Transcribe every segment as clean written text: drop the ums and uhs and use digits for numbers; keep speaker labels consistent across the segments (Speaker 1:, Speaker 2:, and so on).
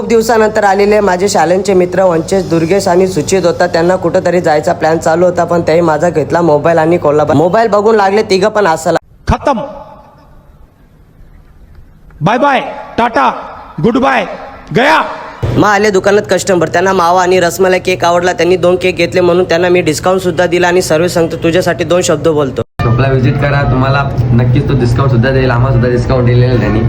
Speaker 1: खूप दिवसानंतर आलेले माझे शाळेचे मित्र वंचेश, दुर्गेश आणि सुचित होता. त्यांना कुठेतरी जायचा प्लॅन चालू होता, पण त्याही माझा घेतला मोबाईल आणि कोल्हापूर. मोबाईल बघून लागले तिघं पण हसायला.
Speaker 2: खत्म, बाय बाय, टाटा, गुड बाय, गया.
Speaker 1: मग आले दुकानात कस्टमर. त्यांना मावा आणि रसमलाई केक आवडला. त्यांनी 2 केक घेतले, म्हणून त्यांना मी डिस्काउंट सुद्धा दिला आणि सर्व सांगतो तुझ्यासाठी 2 शब्द बोलतो.
Speaker 3: शॉपला व्हिजिट करा, तुम्हाला नक्कीच तो डिस्काउंट सुद्धा देईल. आम्हाला सुद्धा डिस्काउंट दिलेला त्यांनी.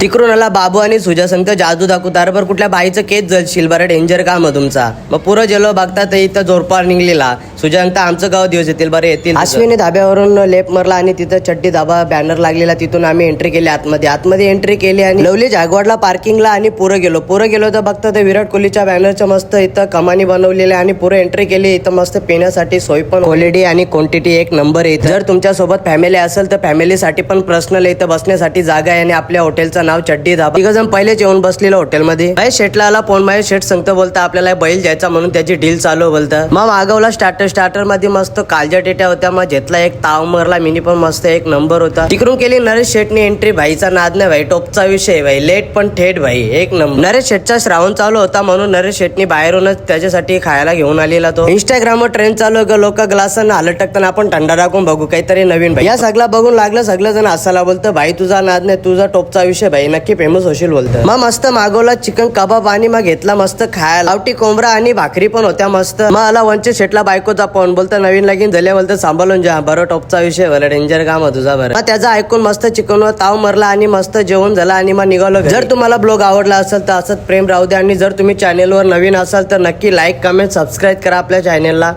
Speaker 1: तिकडून आला बाबू आणि सुजा सांगतो जादू दाखवू. तारभर कुठल्या बाईचं केस जळशील, बरं डेंजर काम आहे तुमचा. मग पुरं गेलो बघतात इथं जोरपार निघलेला. सुजा सांगता आमचं गाव दिवस येतील, बरं येतील. अश्विनी धाब्यावरून लेप मारला आणि तिथं चड्डी धाबा बॅनर लागलेला. तिथून आम्ही एंट्री केली आतमध्ये एंट्री केली आणि लवली जागवाडला पार्किंगला आणि पुरं गेलो तर बघता ते विराट कोहलीच्या बॅनरच्या मस्त इथं कमानी बनवलेल्या आणि पुरं एंट्री केली. इथं मस्त पिण्यासाठी सोय पण, क्वालिटी आणि क्वांटिटी एक नंबर आहे. जर तुमच्या सोबत फॅमिली असेल तर फॅमिलीसाठी पण पर्सनल इथं बसण्यासाठी जागा आहे. आणि आपल्या हॉटेलचं नाव चड्डी धाबा. जण पहिलेच येऊन बसलेलं हॉटेलमध्ये. महेश शेटला आला फोन. महेश शेट सांगतो बोलता आपल्याला बैल जायचा, म्हणून त्याची डील चालू बोलतं. मग मागवला स्टार्टर मध्ये मस्त कालजा टेट्या होत्या. मग घेतला एक ताव मारला मिनी, पण मस्त एक नंबर होता. तिकडून केली नरेश शेटने एंट्री. भाईचा नाद नाही भाई, टॉपचा विषय भाई, लेट पण थेट भाई एक नंबर. नरेश शेटचा श्रावण चालू होता, म्हणून नरेश शेटने बाहेरूनच त्याच्यासाठी खायला घेऊन आलेला तो. इंस्टाग्रामवर ट्रेंड चालू आहे, लोक ग्लासांना हालत टाकताना आपण थंडा टाकून बघू काहीतरी नवीन भाई. या सगळा बघून लागलं सगळं जण असायला बोलतं भाई तुझा नाद नाही, तुझा टॉपचा विषय भाई, नक्की फेमस होशील बोलतं. मग मस्त मागवला चिकन कबाब आणि मग घेतला मस्त खायला. गावठी कोंबडा आणि भाकरी पण होत्या मस्त. मग आला वंचित शेटला बायकोचा फोन. बोलतं नवीन लगीन झाल्या बोलतं सांभाळून जा, बरं टॉपचा विषय बरं डेंजर काम आहे तुझा बरं. मग त्याचा ऐकून मस्त चिकनवर ताव मारला आणि मस्त जेवण झाला आणि मग निघालो. जर तुम्हाला ब्लॉग आवडला असेल तर असंच प्रेम राहू द्या. आणि जर तुम्ही चॅनेलवर नवीन असाल तर नक्की लाईक, कमेंट, सबस्क्राईब करा आपल्या चॅनेलला.